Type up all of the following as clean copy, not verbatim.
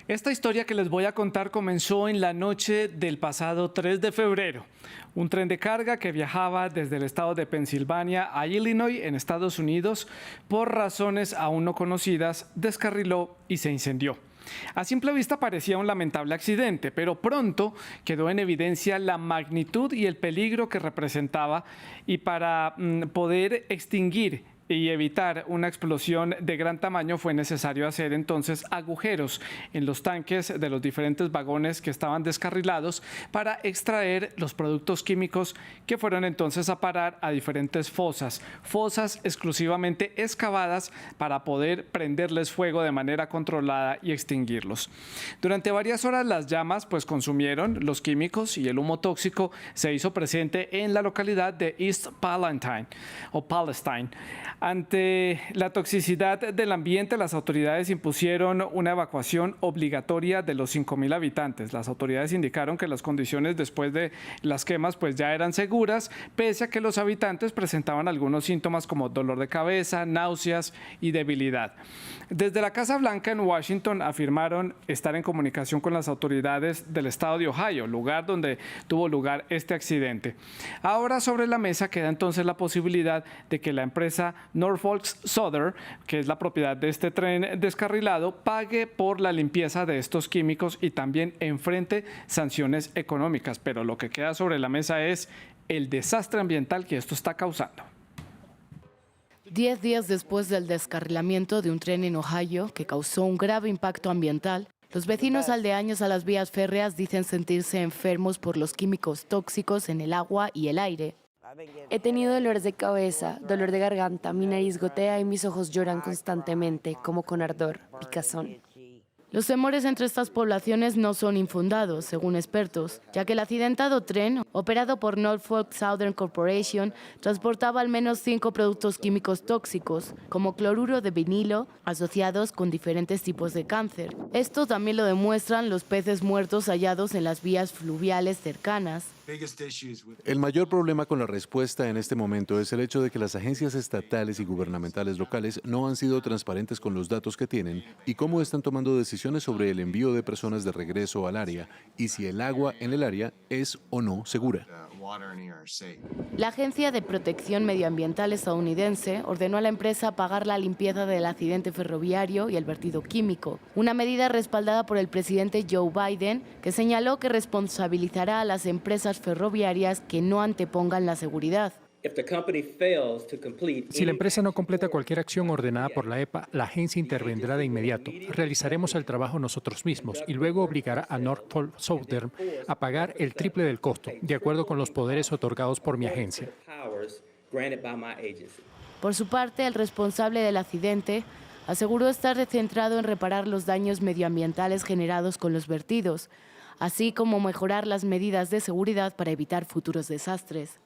Esta historia que les voy a contar comenzó en la noche del pasado 3 de febrero. Un tren de carga que viajaba desde el estado de Pensilvania a Illinois, en Estados Unidos, por razones aún no conocidas, descarriló y se incendió. A simple vista parecía un lamentable accidente, pero pronto quedó en evidencia la magnitud y el peligro que representaba, y para poder extinguir y evitar una explosión de gran tamaño fue necesario hacer entonces agujeros en los tanques de los diferentes vagones que estaban descarrilados para extraer los productos químicos que fueron entonces a parar a diferentes fosas exclusivamente excavadas para poder prenderles fuego de manera controlada y extinguirlos. Durante varias horas las llamas consumieron los químicos y el humo tóxico se hizo presente en la localidad de East Palestine. Ante la toxicidad del ambiente, las autoridades impusieron una evacuación obligatoria de los 5.000 habitantes. Las autoridades indicaron que las condiciones después de las quemas ya eran seguras, pese a que los habitantes presentaban algunos síntomas como dolor de cabeza, náuseas y debilidad. Desde la Casa Blanca en Washington afirmaron estar en comunicación con las autoridades del estado de Ohio, lugar donde tuvo lugar este accidente. Ahora sobre la mesa queda entonces la posibilidad de que la empresa Norfolk Southern, que es la propiedad de este tren descarrilado, pague por la limpieza de estos químicos y también enfrente sanciones económicas. Pero lo que queda sobre la mesa es el desastre ambiental que esto está causando. 10 días después del descarrilamiento de un tren en Ohio que causó un grave impacto ambiental, los vecinos aldeaños a las vías férreas dicen sentirse enfermos por los químicos tóxicos en el agua y el aire. He tenido dolores de cabeza, dolor de garganta, mi nariz gotea y mis ojos lloran constantemente, como con ardor, picazón. Los temores entre estas poblaciones no son infundados, según expertos, ya que el accidentado tren, operado por Norfolk Southern Corporation, transportaba al menos 5 productos químicos tóxicos, como cloruro de vinilo, asociados con diferentes tipos de cáncer. Esto también lo demuestran los peces muertos hallados en las vías fluviales cercanas. El mayor problema con la respuesta en este momento es el hecho de que las agencias estatales y gubernamentales locales no han sido transparentes con los datos que tienen y cómo están tomando decisiones sobre el envío de personas de regreso al área y si el agua en el área es o no segura. La Agencia de Protección Medioambiental estadounidense ordenó a la empresa pagar la limpieza del accidente ferroviario y el vertido químico, una medida respaldada por el presidente Joe Biden, que señaló que responsabilizará a las empresas ferroviarias que no antepongan la seguridad. Si la empresa no completa cualquier acción ordenada por la EPA, la agencia intervendrá de inmediato. Realizaremos el trabajo nosotros mismos y luego obligará a Norfolk Southern a pagar el triple del costo, de acuerdo con los poderes otorgados por mi agencia. Por su parte, el responsable del accidente aseguró estar centrado en reparar los daños medioambientales generados con los vertidos, así como mejorar las medidas de seguridad para evitar futuros desastres.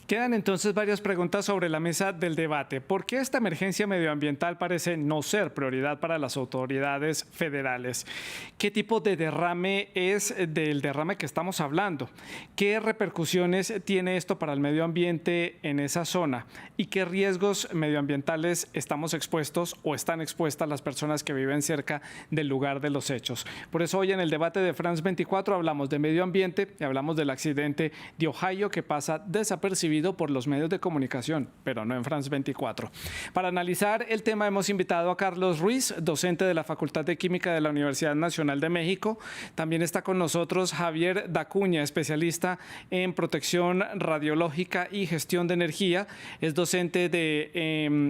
Quedan entonces varias preguntas sobre la mesa del debate. ¿Por qué esta emergencia medioambiental parece no ser prioridad para las autoridades federales? ¿Qué tipo de derrame es del derrame que estamos hablando? ¿Qué repercusiones tiene esto para el medio ambiente en esa zona? ¿Y qué riesgos medioambientales estamos expuestos o están expuestas las personas que viven cerca del lugar de los hechos? Por eso hoy en el debate de France 24 hablamos de medio ambiente y hablamos del accidente de Ohio que pasa desapercibido por los medios de comunicación, pero no en France 24. Para analizar el tema hemos invitado a Carlos Ruiz, docente de la Facultad de Química de la Universidad Nacional de México. También está con nosotros Javier Dacuña, especialista en protección radiológica y gestión de energía. Es docente de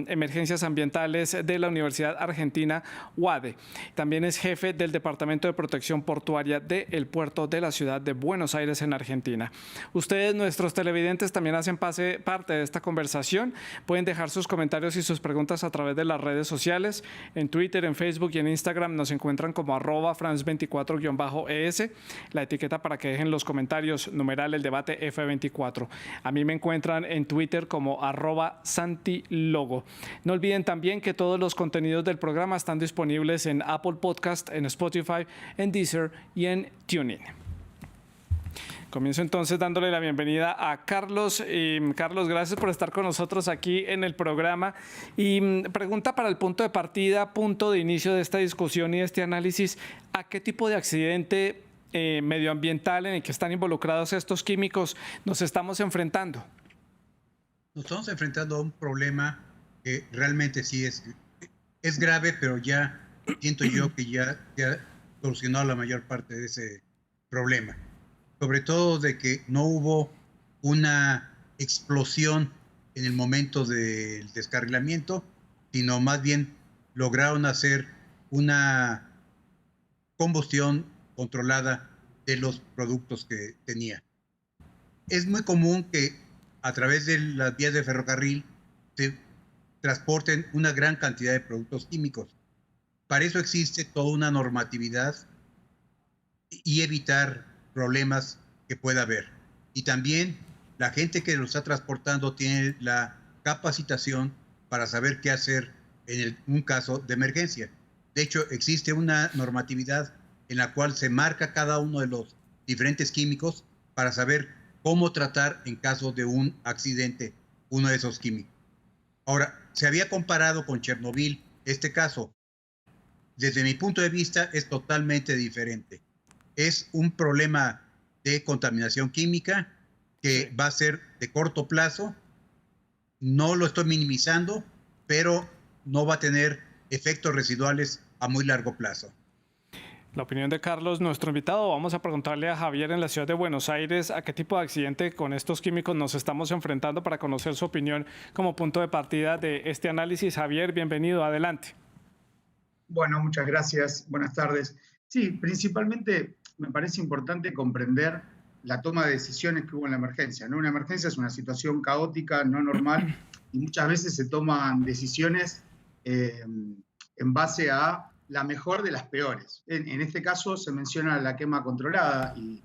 emergencias ambientales de la Universidad Argentina UADE. También es jefe del Departamento de Protección Portuaria del Puerto de la Ciudad de Buenos Aires en Argentina. Ustedes, nuestros televidentes, también hacen parte de esta conversación. Pueden dejar sus comentarios y sus preguntas a través de las redes sociales. En Twitter, en Facebook y en Instagram nos encuentran como @France24-ES, la etiqueta para que dejen los comentarios, numeral el debate F24. A mí me encuentran en Twitter como @santilogo. No olviden también que todos los contenidos del programa están disponibles en Apple Podcast, en Spotify, en Deezer y en TuneIn. Comienzo entonces dándole la bienvenida a Carlos. Carlos, gracias por estar con nosotros aquí en el programa. Y pregunta para el punto de partida, punto de inicio de esta discusión y de este análisis, ¿a qué tipo de accidente medioambiental en el que están involucrados estos químicos nos estamos enfrentando? Nos estamos enfrentando a un problema que realmente sí es grave, pero ya siento yo que ya se ha solucionado la mayor parte de ese problema. Sobre todo de que no hubo una explosión en el momento del descarrilamiento, sino más bien lograron hacer una combustión controlada de los productos que tenía. Es muy común que a través de las vías de ferrocarril se transporten una gran cantidad de productos químicos. Para eso existe toda una normatividad y evitar problemas que pueda haber. Y también la gente que lo está transportando tiene la capacitación para saber qué hacer en un caso de emergencia. De hecho, existe una normatividad en la cual se marca cada uno de los diferentes químicos para saber cómo tratar en caso de un accidente uno de esos químicos. Ahora, se había comparado con Chernobyl este caso. Desde mi punto de vista es totalmente diferente. Es un problema de contaminación química que va a ser de corto plazo. No lo estoy minimizando, pero no va a tener efectos residuales a muy largo plazo. La opinión de Carlos, nuestro invitado. Vamos a preguntarle a Javier en la ciudad de Buenos Aires a qué tipo de accidente con estos químicos nos estamos enfrentando para conocer su opinión como punto de partida de este análisis. Javier, bienvenido, adelante. Bueno, muchas gracias. Buenas tardes. Sí, principalmente me parece importante comprender la toma de decisiones que hubo en la emergencia, ¿no? Una emergencia es una situación caótica, no normal, y muchas veces se toman decisiones en base a la mejor de las peores. En este caso se menciona la quema controlada y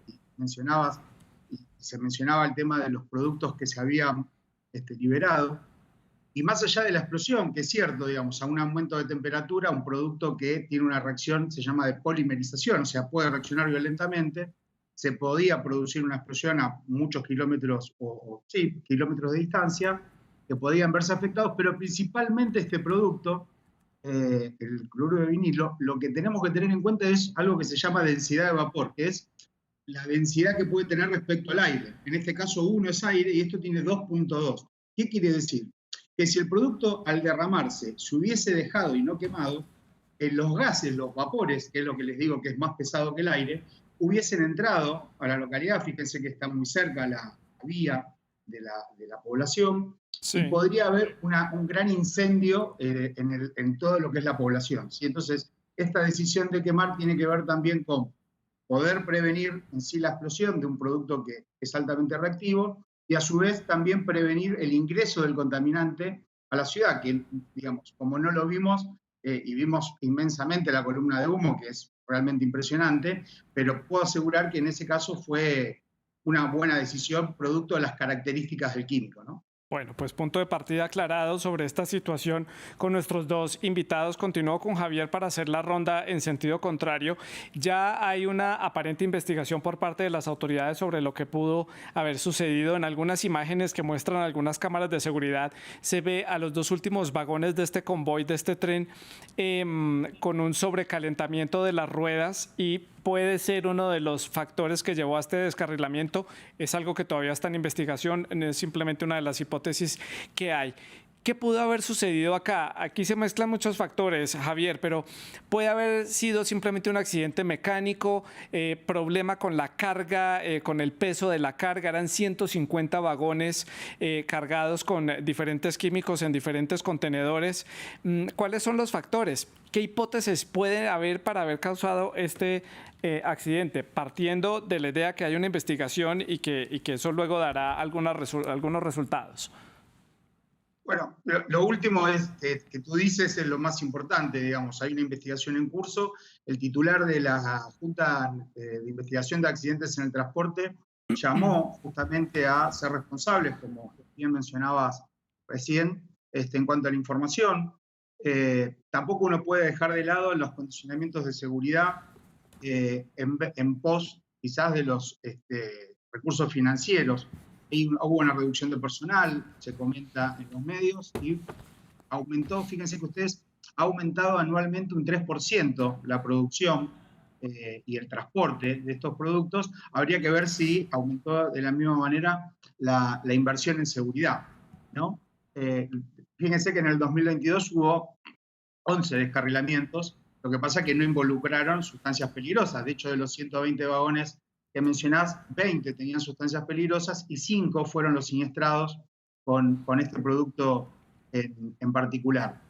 se mencionaba el tema de los productos que se habían liberado. Y más allá de la explosión, que es cierto, digamos, a un aumento de temperatura, un producto que tiene una reacción, se llama de polimerización, o sea, puede reaccionar violentamente, se podía producir una explosión a muchos kilómetros, kilómetros de distancia, que podían verse afectados, pero principalmente este producto, el cloruro de vinilo, lo que tenemos que tener en cuenta es algo que se llama densidad de vapor, que es la densidad que puede tener respecto al aire. En este caso 1 es aire y esto tiene 2.2. ¿Qué quiere decir? Que si el producto al derramarse se hubiese dejado y no quemado, los gases, los vapores, que es lo que les digo que es más pesado que el aire, hubiesen entrado a la localidad. Fíjense que está muy cerca la vía de la población, sí. Y podría haber un gran incendio en todo lo que es la población, ¿sí? Entonces, esta decisión de quemar tiene que ver también con poder prevenir en sí la explosión de un producto que es altamente reactivo y a su vez también prevenir el ingreso del contaminante a la ciudad, que digamos, como no lo vimos y vimos inmensamente la columna de humo, que es realmente impresionante, pero puedo asegurar que en ese caso fue una buena decisión producto de las características del químico, ¿no? Bueno, pues punto de partida aclarado sobre esta situación con nuestros dos invitados. Continúo con Javier para hacer la ronda en sentido contrario. Ya hay una aparente investigación por parte de las autoridades sobre lo que pudo haber sucedido. En algunas imágenes que muestran algunas cámaras de seguridad se ve a los dos últimos vagones de este convoy, de este tren, con un sobrecalentamiento de las ruedas y puede ser uno de los factores que llevó a este descarrilamiento. Es algo que todavía está en investigación, es simplemente una de las hipótesis que hay. ¿Qué pudo haber sucedido acá? Aquí se mezclan muchos factores, Javier, pero puede haber sido simplemente un accidente mecánico, problema con la carga, con el peso de la carga. Eran 150 vagones cargados con diferentes químicos en diferentes contenedores. ¿Cuáles son los factores? ¿Qué hipótesis puede haber para haber causado este accidente? Partiendo de la idea que hay una investigación y que eso luego dará algunos resultados. Bueno, lo último es que tú dices es lo más importante, digamos. Hay una investigación en curso. El titular de la Junta de Investigación de Accidentes en el Transporte llamó justamente a ser responsables, como bien mencionabas recién, en cuanto a la información. Tampoco uno puede dejar de lado los condicionamientos de seguridad en pos quizás de los recursos financieros. Hubo una reducción de personal, se comenta en los medios, y aumentó, fíjense que ustedes, ha aumentado anualmente un 3% la producción y el transporte de estos productos. Habría que ver si aumentó de la misma manera la inversión en seguridad, ¿no? Fíjense que en el 2022 hubo 11 descarrilamientos, lo que pasa es que no involucraron sustancias peligrosas. De hecho, de los 120 vagones que mencionás, 20 tenían sustancias peligrosas y 5 fueron los siniestrados con este producto en particular.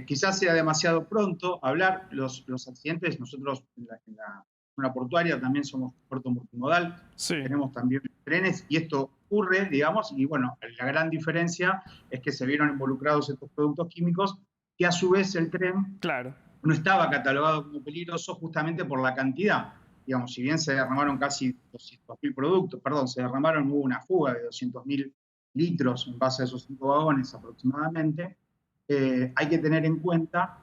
Quizás sea demasiado pronto hablar los accidentes. Nosotros en la zona portuaria también somos puerto multimodal, Sí. tenemos también trenes y esto ocurre, digamos, y bueno, la gran diferencia es que se vieron involucrados estos productos químicos que a su vez el tren Claro. no estaba catalogado como peligroso justamente por la cantidad. Digamos, si bien se derramaron casi 200.000 productos, hubo una fuga de 200.000 litros en base a esos 5 vagones aproximadamente, hay que tener en cuenta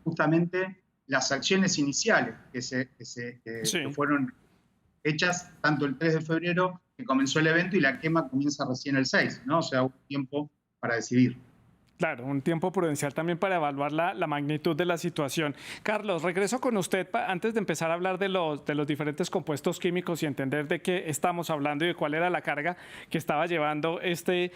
justamente las acciones iniciales que fueron hechas tanto el 3 de febrero que comenzó el evento y la quema comienza recién el 6, ¿no? O sea, hubo tiempo para decidir. Claro, un tiempo prudencial también para evaluar la magnitud de la situación. Carlos, regreso con usted antes de empezar a hablar de los diferentes compuestos químicos y entender de qué estamos hablando y de cuál era la carga que estaba llevando este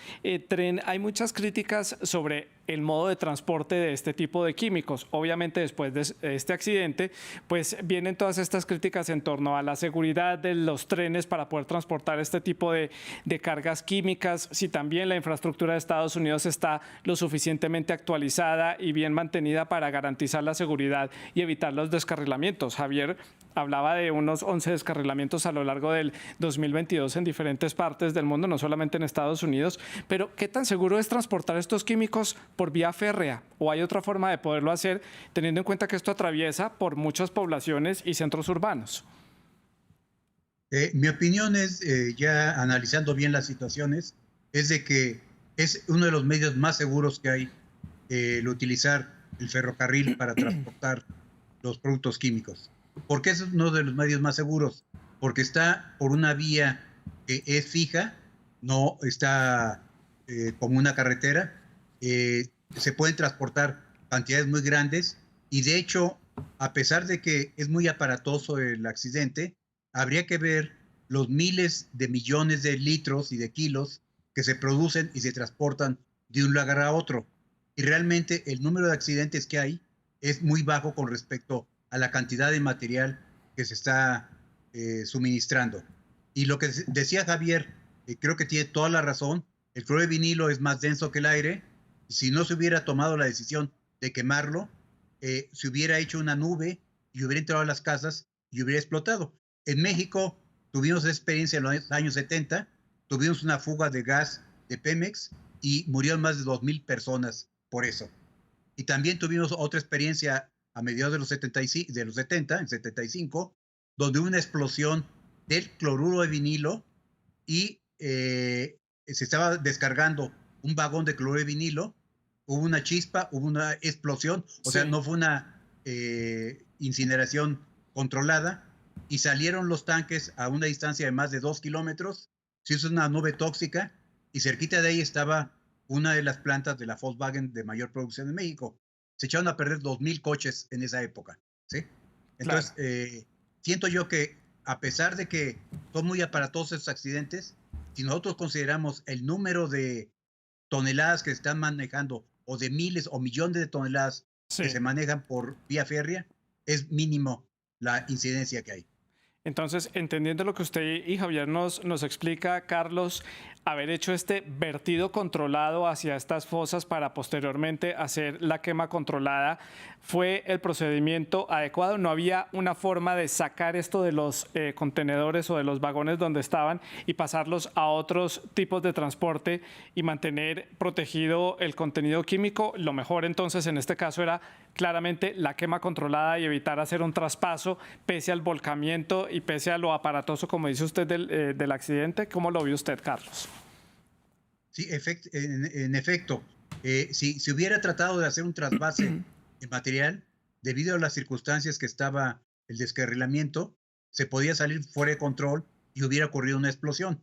tren. Hay muchas críticas sobre el modo de transporte de este tipo de químicos. Obviamente, después de este accidente, pues vienen todas estas críticas en torno a la seguridad de los trenes para poder transportar este tipo de cargas químicas, si también la infraestructura de Estados Unidos está lo suficientemente actualizada y bien mantenida para garantizar la seguridad y evitar los descarrilamientos. Javier hablaba de unos 11 descarrilamientos a lo largo del 2022 en diferentes partes del mundo, no solamente en Estados Unidos, pero ¿qué tan seguro es transportar estos químicos por vía férrea? ¿O hay otra forma de poderlo hacer teniendo en cuenta que esto atraviesa por muchas poblaciones y centros urbanos? Mi opinión es, ya analizando bien las situaciones, es de que es uno de los medios más seguros que hay el utilizar el ferrocarril para transportar los productos químicos. ¿Por qué es uno de los medios más seguros? Porque está por una vía que es fija, no está como una carretera, se pueden transportar cantidades muy grandes y de hecho, a pesar de que es muy aparatoso el accidente, habría que ver los miles de millones de litros y de kilos que se producen y se transportan de un lugar a otro. Y realmente el número de accidentes que hay es muy bajo con respecto a la cantidad de material que se está suministrando. Y lo que decía Javier, creo que tiene toda la razón, el cloruro de vinilo es más denso que el aire. Si no se hubiera tomado la decisión de quemarlo, se hubiera hecho una nube y hubiera entrado a las casas y hubiera explotado. En México tuvimos experiencia en los años 70, tuvimos una fuga de gas de Pemex y murieron más de 2,000 personas por eso. Y también tuvimos otra experiencia a mediados de los 70, en 75, donde hubo una explosión del cloruro de vinilo y se estaba descargando un vagón de cloruro de vinilo, hubo una chispa, hubo una explosión, o sea, no fue una incineración controlada, y salieron los tanques a una distancia de más de 2 kilómetros, se hizo una nube tóxica, y cerquita de ahí estaba una de las plantas de la Volkswagen de mayor producción en México. Se echaron a perder 2,000 coches en esa época, ¿sí? Entonces, claro, siento yo que a pesar de que son muy aparatosos estos accidentes, si nosotros consideramos el número de toneladas que se están manejando, o de miles o millones de toneladas que se manejan por vía férrea, es mínimo la incidencia que hay. Entonces, entendiendo lo que usted y Javier nos explica, Carlos, haber hecho este vertido controlado hacia estas fosas para posteriormente hacer la quema controlada, ¿fue el procedimiento adecuado? ¿No había una forma de sacar esto de los contenedores o de los vagones donde estaban y pasarlos a otros tipos de transporte y mantener protegido el contenido químico? Lo mejor entonces en este caso era claramente la quema controlada y evitar hacer un traspaso pese al volcamiento y pese a lo aparatoso, como dice usted, del accidente. ¿Cómo lo vio usted, Carlos? Sí, en efecto, si se hubiera tratado de hacer un trasvase de material, debido a las circunstancias que estaba el descarrilamiento, se podía salir fuera de control y hubiera ocurrido una explosión.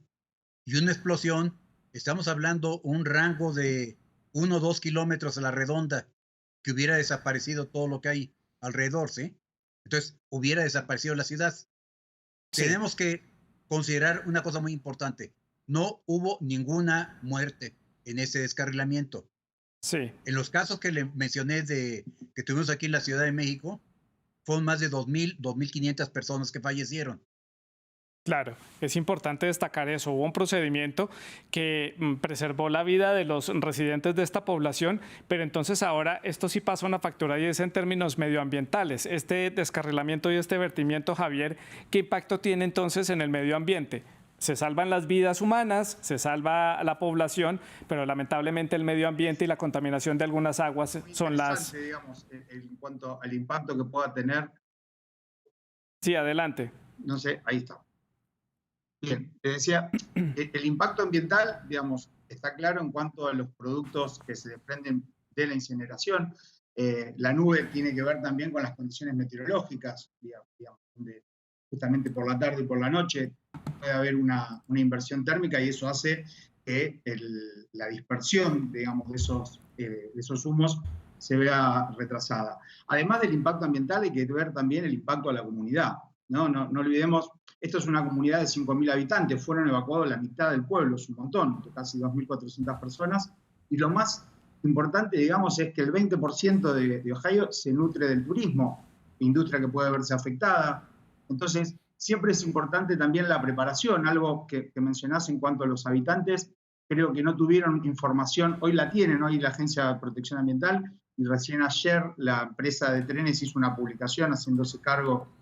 Y una explosión, estamos hablando un rango de 1 o 2 kilómetros a la redonda, que hubiera desaparecido todo lo que hay alrededor, ¿sí? Entonces, hubiera desaparecido la ciudad. Sí. Tenemos que considerar una cosa muy importante. No hubo ninguna muerte en ese descarrilamiento. Sí. En los casos que le mencioné que tuvimos aquí en la Ciudad de México, fueron más de 2.000, 2.500 personas que fallecieron. Claro, es importante destacar eso. Hubo un procedimiento que preservó la vida de los residentes de esta población, pero entonces ahora esto sí pasa una factura y es en términos medioambientales. Este descarrilamiento y este vertimiento, Javier, ¿qué impacto tiene entonces en el medio ambiente? Se salvan las vidas humanas, se salva la población, pero lamentablemente el medio ambiente y la contaminación de algunas aguas son las... Digamos, en cuanto al impacto que pueda tener. Sí, adelante. No sé, ahí está. Bien, te decía, el impacto ambiental, digamos, está claro en cuanto a los productos que se desprenden de la incineración. La nube tiene que ver también con las condiciones meteorológicas, digamos, donde justamente por la tarde y por la noche puede haber una inversión térmica y eso hace que la dispersión, digamos, de esos humos se vea retrasada. Además del impacto ambiental, hay que ver también el impacto a la comunidad. No olvidemos, esto es una comunidad de 5.000 habitantes, fueron evacuados la mitad del pueblo, es un montón, casi 2.400 personas, y lo más importante, digamos, es que el 20% de Ohio se nutre del turismo, industria que puede verse afectada. Entonces, siempre es importante también la preparación, algo que mencionás en cuanto a los habitantes, creo que no tuvieron información, hoy la tienen, hoy la Agencia de Protección Ambiental, y recién ayer la empresa de trenes hizo una publicación haciéndose cargo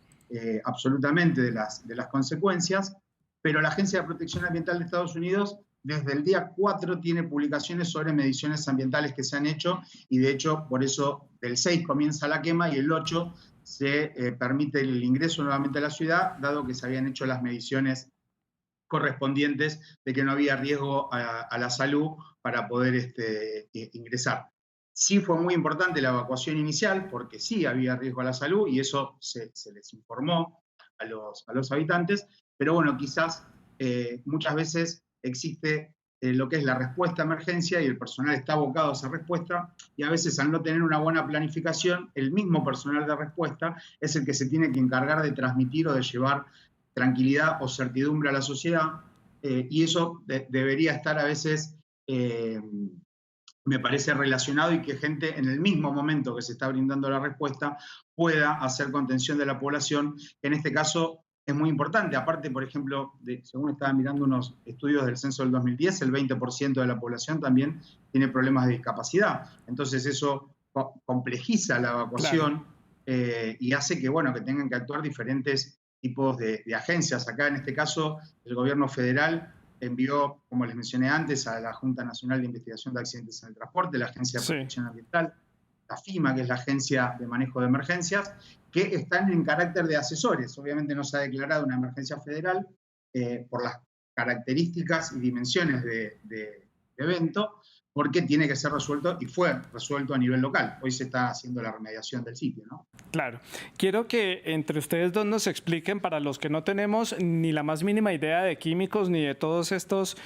absolutamente de las consecuencias, pero la Agencia de Protección Ambiental de Estados Unidos desde el día 4 tiene publicaciones sobre mediciones ambientales que se han hecho y de hecho por eso del 6 comienza la quema y el 8 se permite el ingreso nuevamente a la ciudad, dado que se habían hecho las mediciones correspondientes de que no había riesgo a la salud para poder ingresar. Sí fue muy importante la evacuación inicial, porque sí había riesgo a la salud y eso se les informó a los habitantes, pero bueno, quizás muchas veces existe lo que es la respuesta a emergencia y el personal está abocado a esa respuesta y a veces al no tener una buena planificación, el mismo personal de respuesta es el que se tiene que encargar de transmitir o de llevar tranquilidad o certidumbre a la sociedad y eso debería estar a veces... me parece relacionado y que gente en el mismo momento que se está brindando la respuesta pueda hacer contención de la población, que en este caso es muy importante. Aparte, por ejemplo, según estaba mirando unos estudios del censo del 2010, el 20% de la población también tiene problemas de discapacidad. Entonces eso complejiza la evacuación, claro. Y hace que, bueno, que tengan que actuar diferentes tipos de agencias. Acá, en este caso, el gobierno federal envió, como les mencioné antes, a la Junta Nacional de Investigación de Accidentes en el Transporte, la Agencia de Protección Ambiental, la FIMA, que es la Agencia de Manejo de Emergencias, que están en carácter de asesores. Obviamente no se ha declarado una emergencia federal por las características y dimensiones de evento, porque tiene que ser resuelto y fue resuelto a nivel local. Hoy se está haciendo la remediación del sitio, ¿no? Claro. Quiero que entre ustedes dos nos expliquen, para los que no tenemos ni la más mínima idea de químicos ni de todos estos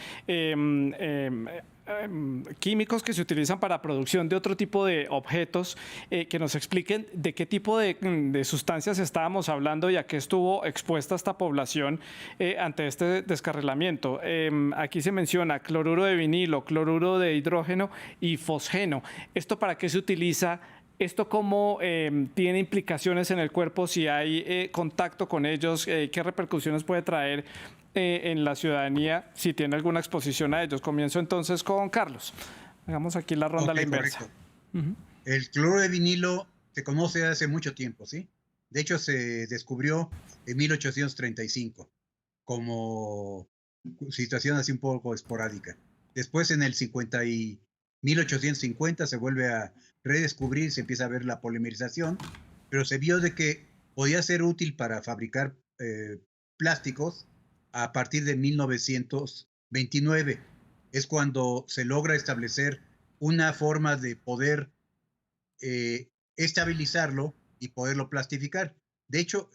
químicos que se utilizan para producción de otro tipo de objetos, que nos expliquen de qué tipo de sustancias estábamos hablando y a qué estuvo expuesta esta población ante este descarrilamiento. Aquí se menciona cloruro de vinilo, cloruro de hidrógeno y fosgeno. ¿Esto para qué se utiliza? ¿Esto cómo tiene implicaciones en el cuerpo si hay contacto con ellos? ¿Qué repercusiones puede traer en la ciudadanía si tiene alguna exposición a ellos? Comienzo entonces con Carlos. Hagamos aquí la ronda a la inversa. El cloruro de vinilo se conoce hace mucho tiempo, ¿sí? De hecho, se descubrió en 1835 como situación así un poco esporádica. Después, en el 1850 se vuelve a redescubrir, se empieza a ver la polimerización, pero se vio de que podía ser útil para fabricar plásticos a partir de 1929. Es cuando se logra establecer una forma de poder estabilizarlo y poderlo plastificar. De hecho,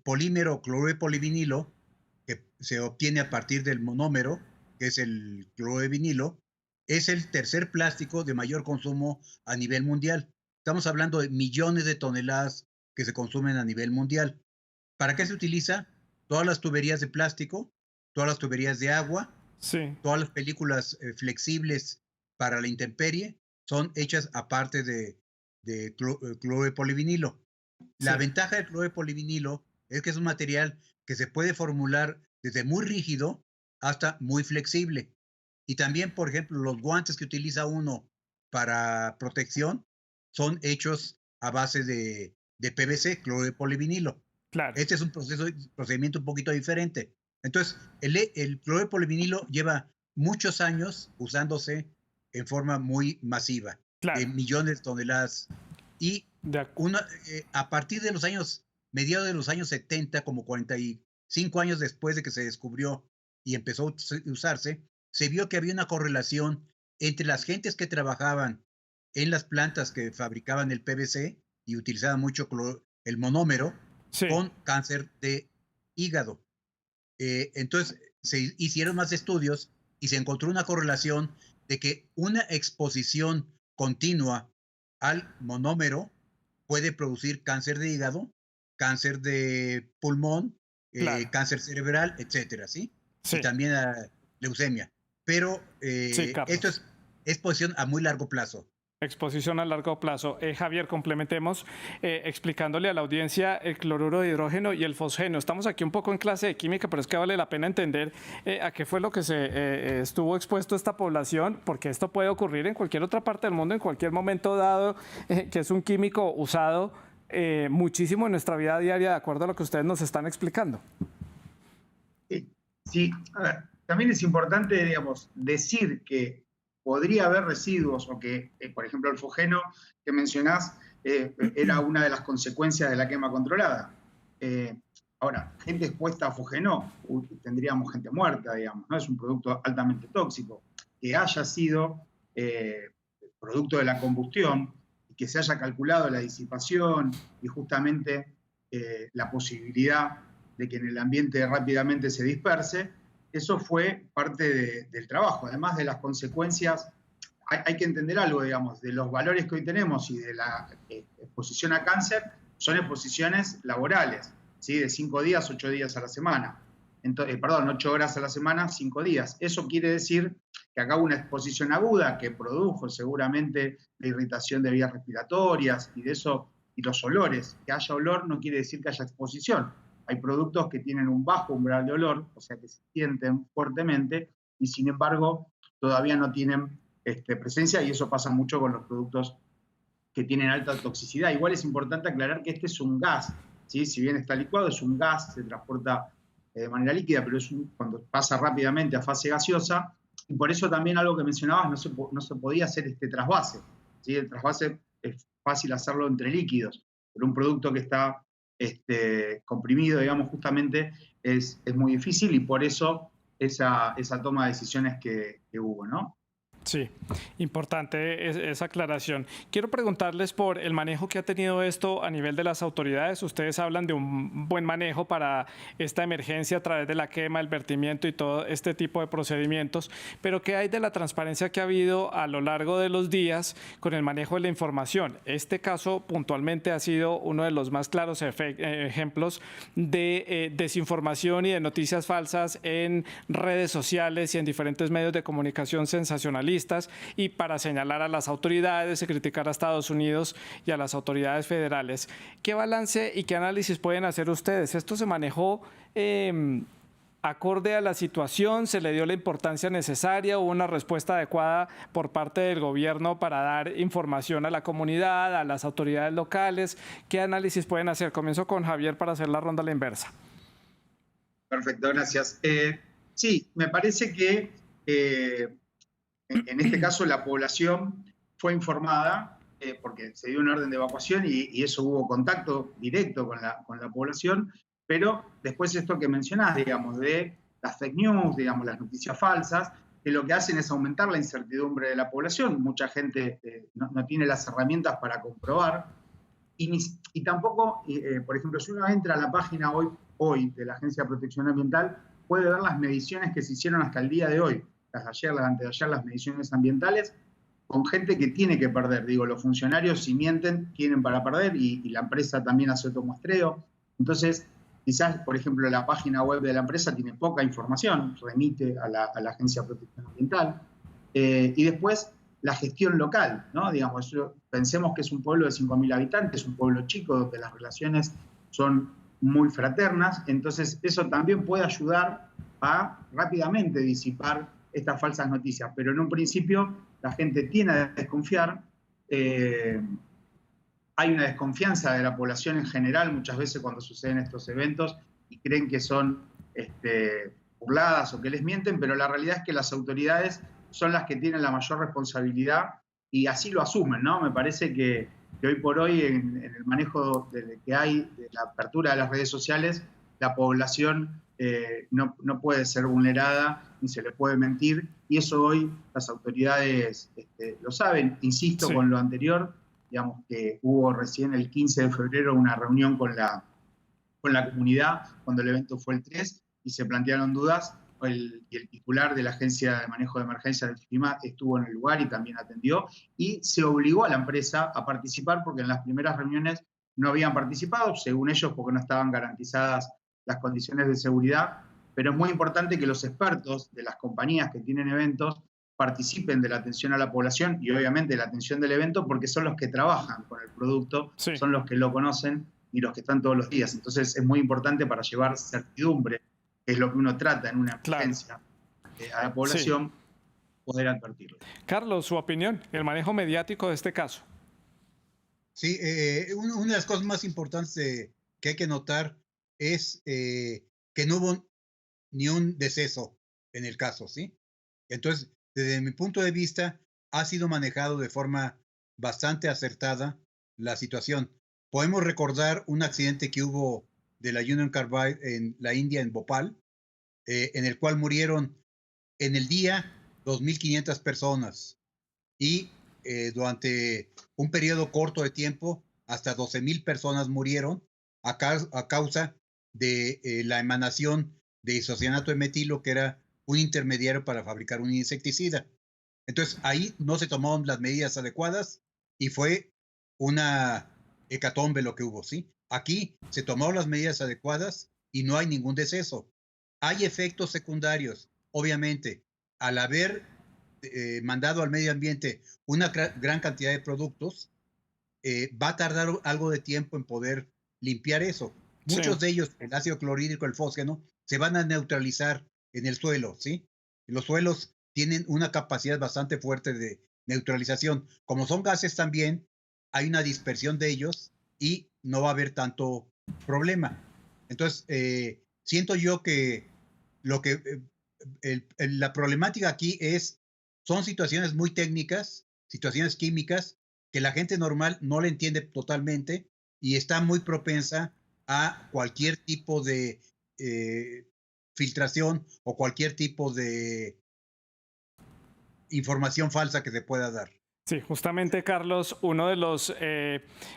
polímero cloruro de polivinilo, que se obtiene a partir del monómero, que es el cloruro de vinilo, es el tercer plástico de mayor consumo a nivel mundial. Estamos hablando de millones de toneladas que se consumen a nivel mundial. ¿Para qué se utiliza? Todas las tuberías de plástico, todas las tuberías de agua, Sí, todas las películas flexibles para la intemperie son hechas aparte de cloruro de polivinilo. La sí, ventaja del cloruro de polivinilo es que es un material que se puede formular desde muy rígido hasta muy flexible. Y también, por ejemplo, los guantes que utiliza uno para protección son hechos a base de PVC, cloruro de polivinilo. claro. Este es un procedimiento un poquito diferente. Entonces, el cloruro de polivinilo lleva muchos años usándose en forma muy masiva, Claro, millones de toneladas. Y de ac- a partir de mediados de los años 70, como 45 años después de que se descubrió y empezó a usarse, se vio que había una correlación entre las gentes que trabajaban en las plantas que fabricaban el PVC y utilizaban mucho el monómero sí, con cáncer de hígado. Entonces se hicieron más estudios y se encontró una correlación de que una exposición continua al monómero puede producir cáncer de hígado, cáncer de pulmón, claro. cáncer cerebral, etcétera, ¿sí? Y Sí, también leucemia. Pero sí, esto Carlos. es exposición a muy largo plazo. Exposición a largo plazo. Javier, complementemos explicándole a la audiencia el cloruro de hidrógeno y el fosgeno. Estamos aquí un poco en clase de química, pero es que vale la pena entender a qué fue lo que se estuvo expuesto esta población, porque esto puede ocurrir en cualquier otra parte del mundo, en cualquier momento dado, que es un químico usado muchísimo en nuestra vida diaria, de acuerdo a lo que ustedes nos están explicando. Sí, a ver, también es importante, digamos, decir que podría haber residuos o que, por ejemplo, el fosgeno que mencionás era una de las consecuencias de la quema controlada. Ahora, gente expuesta a fosgeno, tendríamos gente muerta, digamos, ¿no? Es un producto altamente tóxico. Que haya sido producto de la combustión y que se haya calculado la disipación y justamente la posibilidad de que en el ambiente rápidamente se disperse, eso fue parte del trabajo. Además de las consecuencias, hay que entender algo, digamos, de los valores que hoy tenemos y de la exposición a cáncer, son exposiciones laborales, ¿sí? De 5 días, 8 días a la semana. Entonces, 8 horas a la semana, 5 días. Eso quiere decir que acá hubo una exposición aguda que produjo seguramente la irritación de vías respiratorias y de eso, y los olores. Que haya olor no quiere decir que haya exposición. Hay productos que tienen un bajo umbral de olor, o sea que se sienten fuertemente, y sin embargo todavía no tienen presencia, y eso pasa mucho con los productos que tienen alta toxicidad. Igual es importante aclarar que este es un gas, ¿sí? Si bien está licuado, es un gas, se transporta de manera líquida, pero cuando pasa rápidamente a fase gaseosa, y por eso también algo que mencionabas, no se podía hacer este trasvase, ¿sí? El trasvase es fácil hacerlo entre líquidos, pero un producto que está comprimido, digamos, justamente es muy difícil, y por eso esa toma de decisiones que hubo, ¿no? Sí, importante esa aclaración. Quiero preguntarles por el manejo que ha tenido esto a nivel de las autoridades. Ustedes hablan de un buen manejo para esta emergencia a través de la quema, el vertimiento y todo este tipo de procedimientos, pero ¿qué hay de la transparencia que ha habido a lo largo de los días con el manejo de la información? Este caso puntualmente ha sido uno de los más claros ejemplos de desinformación y de noticias falsas en redes sociales y en diferentes medios de comunicación sensacionalistas, y para señalar a las autoridades y criticar a Estados Unidos y a las autoridades federales. ¿Qué balance y qué análisis pueden hacer ustedes? ¿Esto se manejó acorde a la situación? ¿Se le dio la importancia necesaria? ¿Hubo una respuesta adecuada por parte del gobierno para dar información a la comunidad, a las autoridades locales? ¿Qué análisis pueden hacer? Comienzo con Javier para hacer la ronda a la inversa. Perfecto, gracias. Sí, me parece que en este caso la población fue informada porque se dio una orden de evacuación y eso hubo contacto directo con la población, pero después esto que mencionás, digamos, de las fake news, digamos, las noticias falsas, que lo que hacen es aumentar la incertidumbre de la población. Mucha gente no tiene las herramientas para comprobar y tampoco, por ejemplo, si uno entra a la página hoy de la Agencia de Protección Ambiental, puede ver las mediciones que se hicieron hasta el día de hoy, las de ayer, las de antes de ayer, las mediciones ambientales, con gente que tiene que perder. Digo, los funcionarios, si mienten, tienen para perder, y la empresa también hace otro muestreo. Entonces, quizás, por ejemplo, la página web de la empresa tiene poca información, remite a la Agencia de Protección Ambiental. Y después, la gestión local, ¿no? Digamos, pensemos que es un pueblo de 5.000 habitantes, un pueblo chico donde las relaciones son muy fraternas, entonces eso también puede ayudar a rápidamente disipar estas falsas noticias, pero en un principio la gente tiene a desconfiar, hay una desconfianza de la población en general muchas veces cuando suceden estos eventos y creen que son burladas o que les mienten, pero la realidad es que las autoridades son las que tienen la mayor responsabilidad y así lo asumen, ¿no? Me parece que hoy por hoy en el manejo que hay de la apertura de las redes sociales, la población no puede ser vulnerada ni se le puede mentir, y eso hoy las autoridades lo saben. Insisto con lo anterior, digamos que hubo recién el 15 de febrero una reunión con la comunidad cuando el evento fue el 3 y se plantearon dudas. Y el titular de la Agencia de Manejo de Emergencias del FIMA estuvo en el lugar y también atendió, y se obligó a la empresa a participar porque en las primeras reuniones no habían participado, según ellos, porque no estaban garantizadas las condiciones de seguridad, pero es muy importante que los expertos de las compañías que tienen eventos participen de la atención a la población y obviamente de la atención del evento, porque son los que trabajan con el producto, son los que lo conocen y los que están todos los días. Entonces es muy importante para llevar certidumbre, que es lo que uno trata en una emergencia, a la población, poder advertirlo. Carlos, su opinión, el manejo mediático de este caso. Sí, una de las cosas más importantes que hay que notar es que no hubo ni un deceso en el caso, ¿sí? Entonces, desde mi punto de vista, ha sido manejado de forma bastante acertada la situación. Podemos recordar un accidente que hubo de la Union Carbide en la India, en Bhopal, en el cual murieron en el día 2.500 personas y durante un periodo corto de tiempo hasta 12.000 personas murieron a causa de la emanación de isocianato de metilo, que era un intermediario para fabricar un insecticida. Entonces ahí no se tomaron las medidas adecuadas y fue una hecatombe lo que hubo, ¿sí? Aquí se tomaron las medidas adecuadas y no hay ningún deceso. Hay efectos secundarios, obviamente, al haber mandado al medio ambiente una gran cantidad de productos, va a tardar algo de tiempo en poder limpiar eso. Muchos de ellos, el ácido clorhídrico, el fósgeno, se van a neutralizar en el suelo, ¿sí? Los suelos tienen una capacidad bastante fuerte de neutralización. Como son gases también, hay una dispersión de ellos y no va a haber tanto problema. Entonces, siento yo que la problemática aquí son situaciones muy técnicas, situaciones químicas, que la gente normal no le entiende totalmente y está muy propensa a cualquier tipo de filtración o cualquier tipo de información falsa que se pueda dar. Sí, justamente, Carlos, uno de los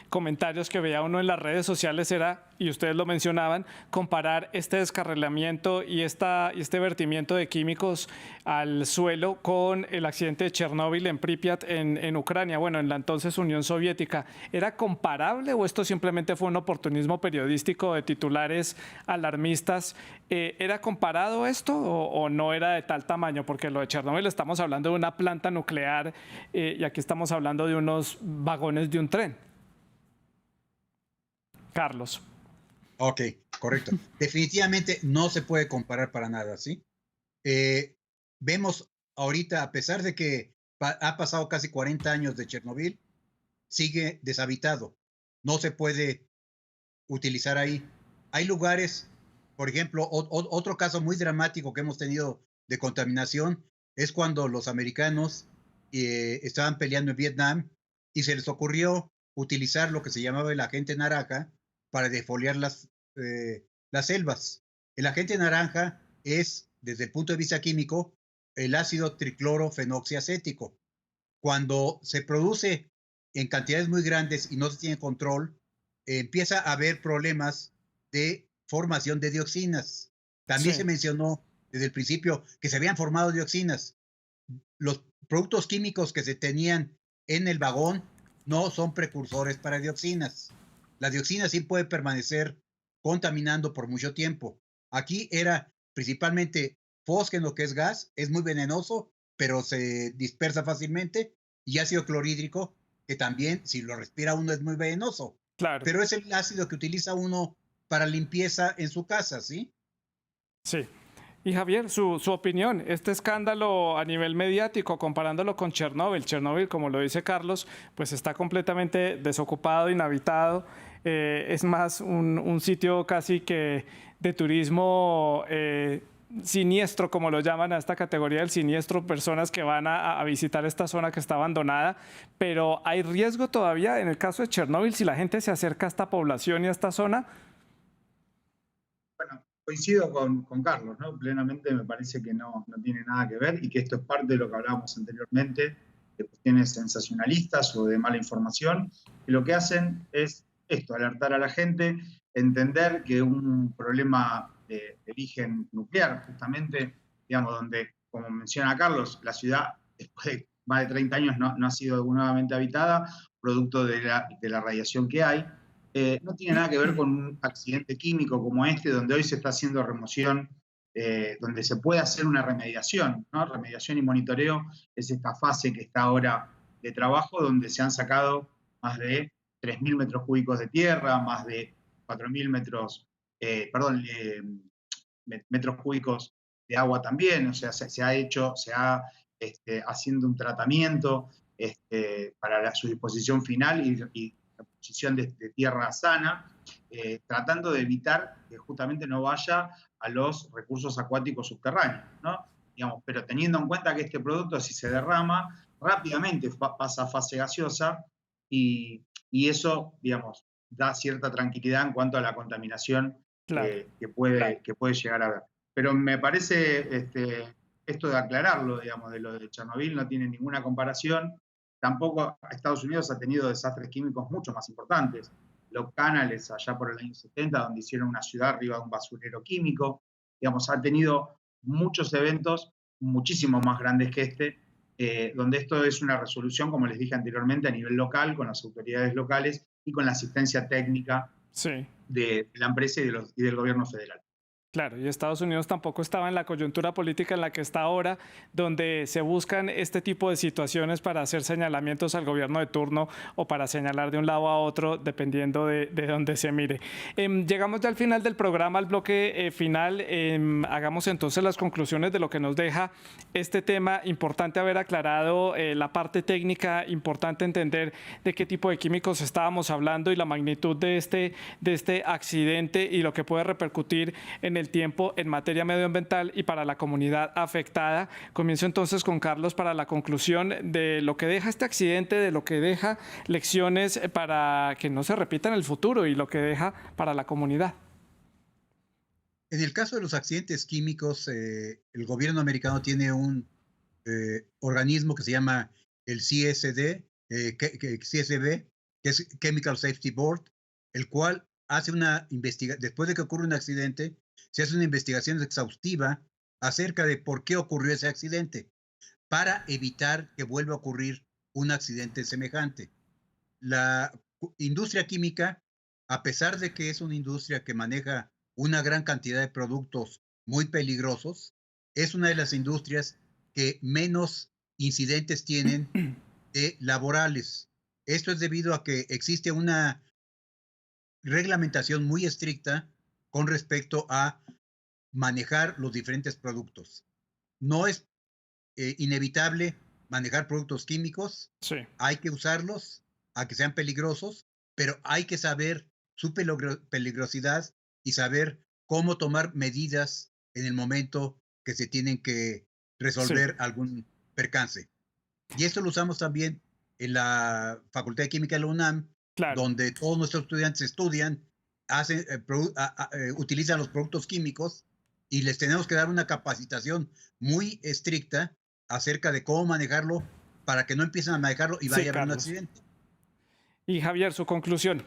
comentarios que veía uno en las redes sociales era, y ustedes lo mencionaban, comparar este descarrilamiento y este vertimiento de químicos al suelo con el accidente de Chernóbil en Pripyat en Ucrania, bueno, en la entonces Unión Soviética. ¿Era comparable o esto simplemente fue un oportunismo periodístico de titulares alarmistas? ¿Era comparado esto o no era de tal tamaño? Porque lo de Chernóbil estamos hablando de una planta nuclear y aquí estamos hablando de unos vagones de un tren. Carlos. Ok, correcto. Definitivamente no se puede comparar para nada, ¿sí? Vemos ahorita, a pesar de que ha pasado casi 40 años de Chernobyl, sigue deshabitado. No se puede utilizar ahí. Hay lugares, por ejemplo, otro caso muy dramático que hemos tenido de contaminación es cuando los americanos estaban peleando en Vietnam y se les ocurrió utilizar lo que se llamaba el agente naranja para defoliar las selvas. El agente naranja es, desde el punto de vista químico, el ácido triclorofenoxiacético. Cuando se produce en cantidades muy grandes y no se tiene control, empieza a haber problemas de formación de dioxinas. También Sí. se mencionó desde el principio que se habían formado dioxinas. Los productos químicos que se tenían en el vagón no son precursores para dioxinas. La dioxina sí puede permanecer contaminando por mucho tiempo. Aquí era principalmente fósgeno, que es gas, es muy venenoso, pero se dispersa fácilmente, y ácido clorhídrico, que también, si lo respira uno, es muy venenoso. Claro. Pero es el ácido que utiliza uno para limpieza en su casa, ¿sí? Sí. Y Javier, su opinión, este escándalo a nivel mediático, comparándolo con Chernóbil. Chernóbil, como lo dice Carlos, pues está completamente desocupado, inhabitado. Es más un sitio casi que de turismo siniestro, como lo llaman a esta categoría del siniestro, personas que van a visitar esta zona que está abandonada. Pero ¿hay riesgo todavía en el caso de Chernóbil si la gente se acerca a esta población y a esta zona? Bueno, coincido con Carlos, ¿no? Plenamente me parece que no tiene nada que ver y que esto es parte de lo que hablábamos anteriormente, de cuestiones sensacionalistas o de mala información, y lo que hacen es esto, alertar a la gente, entender que un problema de origen nuclear, justamente, digamos, donde, como menciona Carlos, la ciudad, después de más de 30 años, no ha sido nuevamente habitada, producto de la radiación que hay, no tiene nada que ver con un accidente químico como este, donde hoy se está haciendo remoción, donde se puede hacer una remediación, ¿no? Remediación y monitoreo es esta fase que está ahora de trabajo, donde se han sacado más de 3.000 metros cúbicos de tierra, más de 4.000 metros cúbicos de agua también, o sea, se ha haciendo un tratamiento para su disposición final y la posición de tierra sana, tratando de evitar que justamente no vaya a los recursos acuáticos subterráneos, ¿no? Digamos, pero teniendo en cuenta que este producto, si se derrama, rápidamente pasa a fase gaseosa y eso, digamos, da cierta tranquilidad en cuanto a la contaminación Claro. que puede llegar a haber. Pero me parece esto de aclararlo, digamos, de lo de Chernobyl no tiene ninguna comparación. Tampoco Estados Unidos ha tenido desastres químicos mucho más importantes. Los Canales, allá por el año 70, donde hicieron una ciudad arriba de un basurero químico. Digamos, ha tenido muchos eventos muchísimo más grandes que donde esto es una resolución, como les dije anteriormente, a nivel local, con las autoridades locales y con la asistencia técnica Sí. de la empresa y del gobierno federal. Claro, y Estados Unidos tampoco estaba en la coyuntura política en la que está ahora, donde se buscan este tipo de situaciones para hacer señalamientos al gobierno de turno o para señalar de un lado a otro, dependiendo de dónde se mire. Llegamos ya al final del programa, al bloque final. Hagamos entonces las conclusiones de lo que nos deja este tema. Importante haber aclarado la parte técnica, importante entender de qué tipo de químicos estábamos hablando y la magnitud de este accidente y lo que puede repercutir en el tiempo en materia medioambiental y para la comunidad afectada. Comienzo entonces con Carlos para la conclusión de lo que deja este accidente, de lo que deja lecciones para que no se repita en el futuro y lo que deja para la comunidad. En el caso de los accidentes químicos, el gobierno americano tiene un organismo que se llama el CSB, que es Chemical Safety Board, el cual hace una investigación, después de que ocurre un accidente, se hace una investigación exhaustiva acerca de por qué ocurrió ese accidente, para evitar que vuelva a ocurrir un accidente semejante. La industria química, a pesar de que es una industria que maneja una gran cantidad de productos muy peligrosos, es una de las industrias que menos incidentes tienen laborales. Esto es debido a que existe una reglamentación muy estricta con respecto a manejar los diferentes productos. No es inevitable manejar productos químicos, Sí. hay que usarlos, a que sean peligrosos, pero hay que saber su peligrosidad y saber cómo tomar medidas en el momento que se tienen que resolver algún percance. Y esto lo usamos también en la Facultad de Química de la UNAM, Claro. donde todos nuestros estudiantes estudian, utilizan los productos químicos y les tenemos que dar una capacitación muy estricta acerca de cómo manejarlo para que no empiecen a manejarlo y vaya a haber un accidente. Y Javier, su conclusión.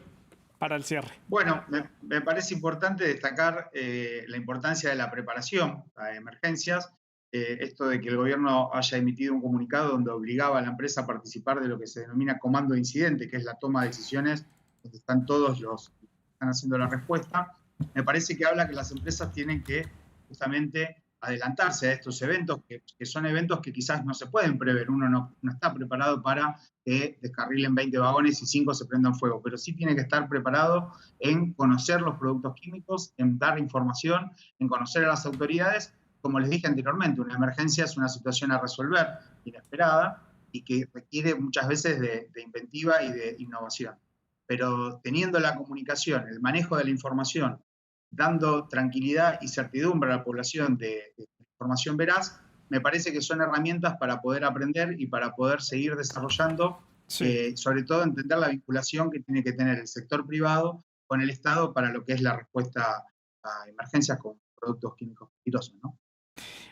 para el cierre. Bueno, me parece importante destacar la importancia de la preparación a emergencias. Esto de que el gobierno haya emitido un comunicado donde obligaba a la empresa a participar de lo que se denomina comando de incidente, que es la toma de decisiones donde están todos los que están haciendo la respuesta, me parece que habla que las empresas tienen que justamente adelantarse a estos eventos, que son eventos que quizás no se pueden prever. Uno no está preparado para que descarrilen 20 vagones y 5 se prendan fuego, pero sí tiene que estar preparado en conocer los productos químicos, en dar información, en conocer a las autoridades. Como les dije anteriormente, una emergencia es una situación a resolver, inesperada, y que requiere muchas veces de inventiva y de innovación. Pero teniendo la comunicación, el manejo de la información, dando tranquilidad y certidumbre a la población de información veraz, me parece que son herramientas para poder aprender y para poder seguir desarrollando, sobre todo entender la vinculación que tiene que tener el sector privado con el Estado para lo que es la respuesta a emergencias con productos químicos peligrosos, ¿no?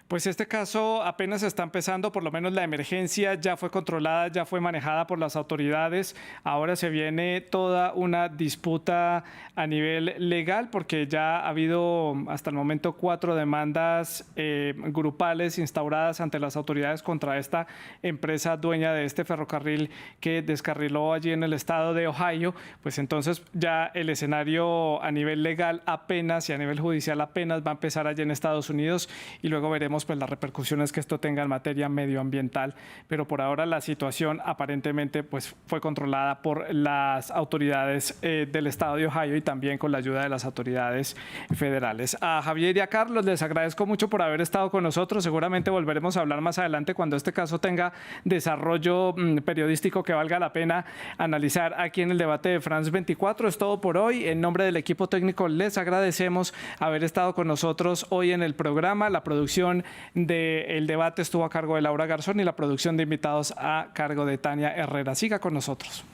Pues este caso apenas está empezando, por lo menos la emergencia ya fue controlada, ya fue manejada por las autoridades. Ahora se viene toda una disputa a nivel legal porque ya ha habido hasta el momento 4 demandas grupales instauradas ante las autoridades contra esta empresa dueña de este ferrocarril que descarriló allí en el estado de Ohio. Pues entonces ya el escenario a nivel legal apenas y a nivel judicial apenas va a empezar allí en Estados Unidos y luego veremos pues las repercusiones que esto tenga en materia medioambiental, pero por ahora la situación aparentemente pues fue controlada por las autoridades del estado de Ohio y también con la ayuda de las autoridades federales. A Javier y a Carlos les agradezco mucho por haber estado con nosotros. Seguramente volveremos a hablar más adelante cuando este caso tenga desarrollo periodístico que valga la pena analizar aquí en el debate de France 24. Es todo por hoy. En nombre del equipo técnico les agradecemos haber estado con nosotros hoy en el programa. La producción del debate estuvo a cargo de Laura Garzón y la producción de invitados a cargo de Tania Herrera. Siga con nosotros.